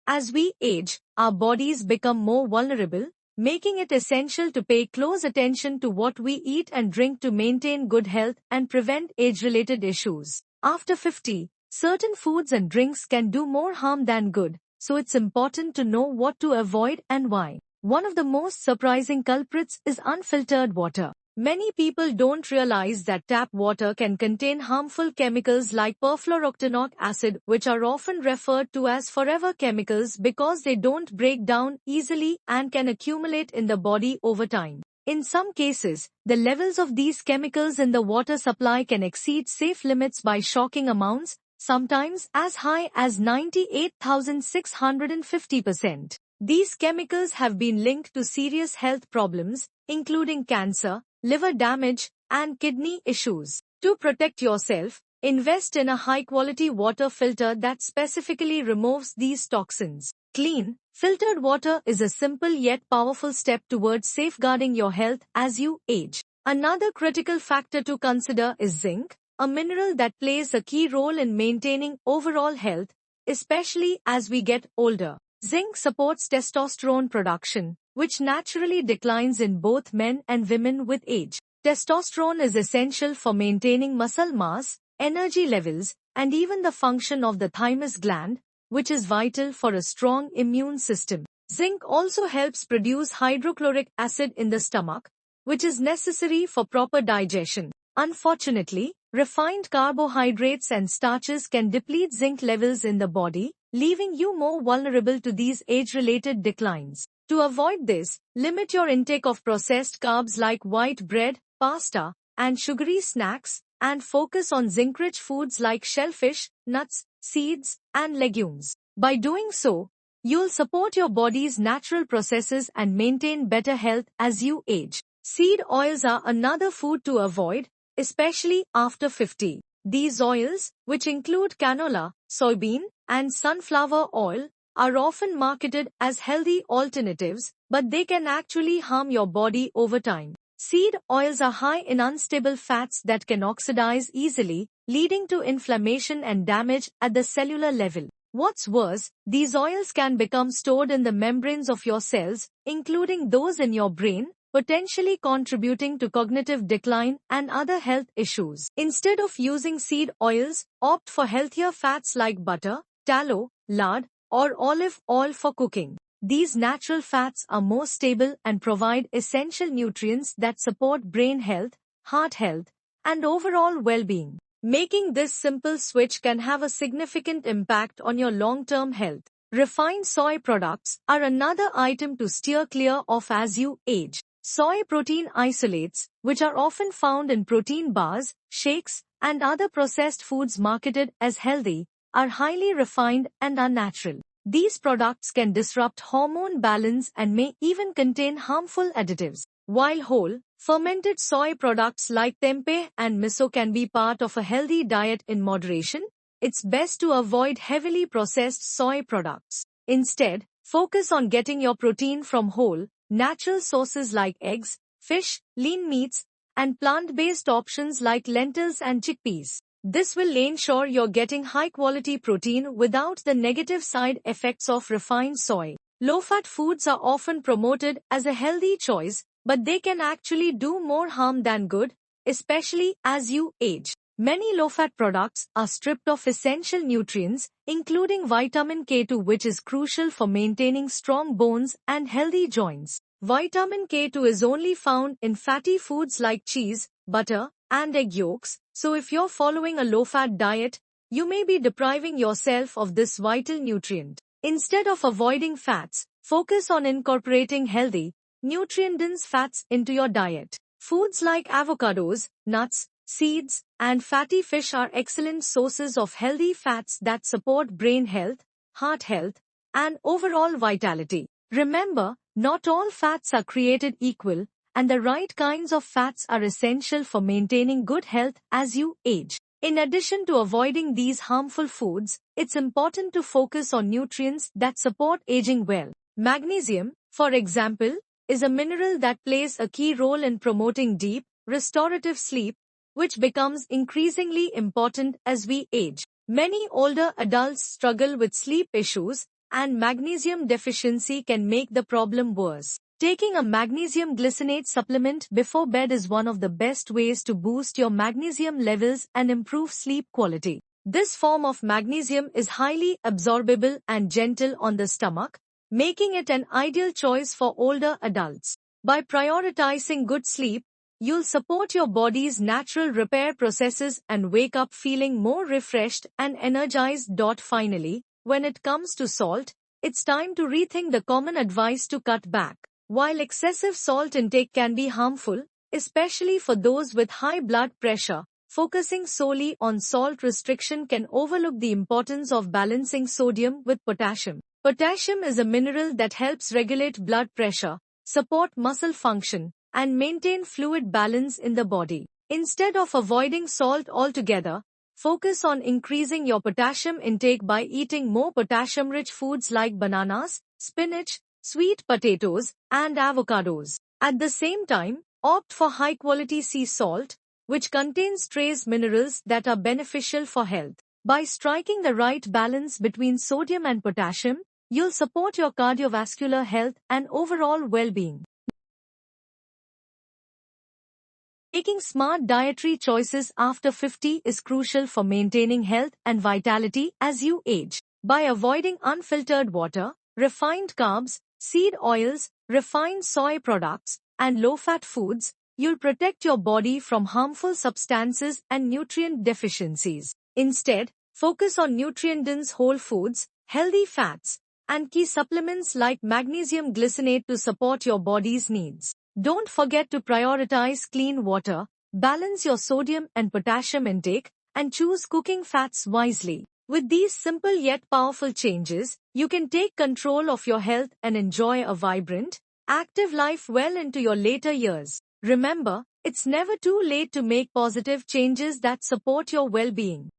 As we age, our bodies become more vulnerable, making it essential to pay close attention to what we eat and drink to maintain good health and prevent age-related issues. After 50, certain foods and drinks can do more harm than good, so it's important to know what to avoid and why. One of the most surprising culprits is unfiltered water. Many people don't realize that tap water can contain harmful chemicals like perfluorooctanoic acid, which are often referred to as forever chemicals because they don't break down easily and can accumulate in the body over time. In some cases, the levels of these chemicals in the water supply can exceed safe limits by shocking amounts, sometimes as high as 98,650%. These chemicals have been linked to serious health problems, including cancer, liver damage, and kidney issues. To protect yourself, invest in a high-quality water filter that specifically removes these toxins. Clean, filtered water is a simple yet powerful step towards safeguarding your health as you age. Another critical factor to consider is zinc, a mineral that plays a key role in maintaining overall health, especially as we get older. Zinc supports testosterone production, which naturally declines in both men and women with age. Testosterone is essential for maintaining muscle mass, energy levels, and even the function of the thymus gland, which is vital for a strong immune system. Zinc also helps produce hydrochloric acid in the stomach, which is necessary for proper digestion. Unfortunately, refined carbohydrates and starches can deplete zinc levels in the body, leaving you more vulnerable to these age-related declines. To avoid this, limit your intake of processed carbs like white bread, pasta, and sugary snacks, and focus on zinc-rich foods like shellfish, nuts, seeds, and legumes. By doing so, you'll support your body's natural processes and maintain better health as you age. Seed oils are another food to avoid, especially after 50. These oils, which include canola, soybean, and sunflower oil, are often marketed as healthy alternatives, but they can actually harm your body over time. Seed oils are high in unstable fats that can oxidize easily, leading to inflammation and damage at the cellular level. What's worse, these oils can become stored in the membranes of your cells, including those in your brain, potentially contributing to cognitive decline and other health issues. Instead of using seed oils, opt for healthier fats like butter, tallow, lard, or olive oil for cooking. These natural fats are more stable and provide essential nutrients that support brain health, heart health, and overall well-being. Making this simple switch can have a significant impact on your long-term health. Refined soy products are another item to steer clear of as you age. Soy protein isolates, which are often found in protein bars, shakes, and other processed foods marketed as healthy, are highly refined and unnatural. These products can disrupt hormone balance and may even contain harmful additives. While whole, fermented soy products like tempeh and miso can be part of a healthy diet in moderation, it's best to avoid heavily processed soy products. Instead, focus on getting your protein from whole, natural sources like eggs, fish, lean meats, and plant-based options like lentils and chickpeas. This will ensure you're getting high-quality protein without the negative side effects of refined soy. Low-fat foods are often promoted as a healthy choice, but they can actually do more harm than good, especially as you age. Many low-fat products are stripped of essential nutrients, including vitamin K2, which is crucial for maintaining strong bones and healthy joints. Vitamin K2 is only found in fatty foods like cheese, butter, and egg yolks, so if you're following a low-fat diet, you may be depriving yourself of this vital nutrient. Instead of avoiding fats, focus on incorporating healthy, nutrient-dense fats into your diet. Foods like avocados, nuts, seeds, and fatty fish are excellent sources of healthy fats that support brain health, heart health, and overall vitality. Remember, not all fats are created equal, and the right kinds of fats are essential for maintaining good health as you age. In addition to avoiding these harmful foods, it's important to focus on nutrients that support aging well. Magnesium, for example, is a mineral that plays a key role in promoting deep, restorative sleep, which becomes increasingly important as we age. Many older adults struggle with sleep issues, and magnesium deficiency can make the problem worse. Taking a magnesium glycinate supplement before bed is one of the best ways to boost your magnesium levels and improve sleep quality. This form of magnesium is highly absorbable and gentle on the stomach, making it an ideal choice for older adults. By prioritizing good sleep, you'll support your body's natural repair processes and wake up feeling more refreshed and energized. Finally, when it comes to salt, it's time to rethink the common advice to cut back. While excessive salt intake can be harmful, especially for those with high blood pressure, focusing solely on salt restriction can overlook the importance of balancing sodium with potassium. Potassium is a mineral that helps regulate blood pressure, support muscle function, and maintain fluid balance in the body. Instead of avoiding salt altogether, focus on increasing your potassium intake by eating more potassium-rich foods like bananas, spinach, sweet potatoes, and avocados. At the same time, opt for high-quality sea salt, which contains trace minerals that are beneficial for health. By striking the right balance between sodium and potassium, you'll support your cardiovascular health and overall well-being. Making smart dietary choices after 50 is crucial for maintaining health and vitality as you age. By avoiding unfiltered water, refined carbs, seed oils, refined soy products, and low-fat foods, you'll protect your body from harmful substances and nutrient deficiencies. Instead, focus on nutrient-dense whole foods, healthy fats, and key supplements like magnesium glycinate to support your body's needs. Don't forget to prioritize clean water, balance your sodium and potassium intake, and choose cooking fats wisely. With these simple yet powerful changes, you can take control of your health and enjoy a vibrant, active life well into your later years. Remember, it's never too late to make positive changes that support your well-being.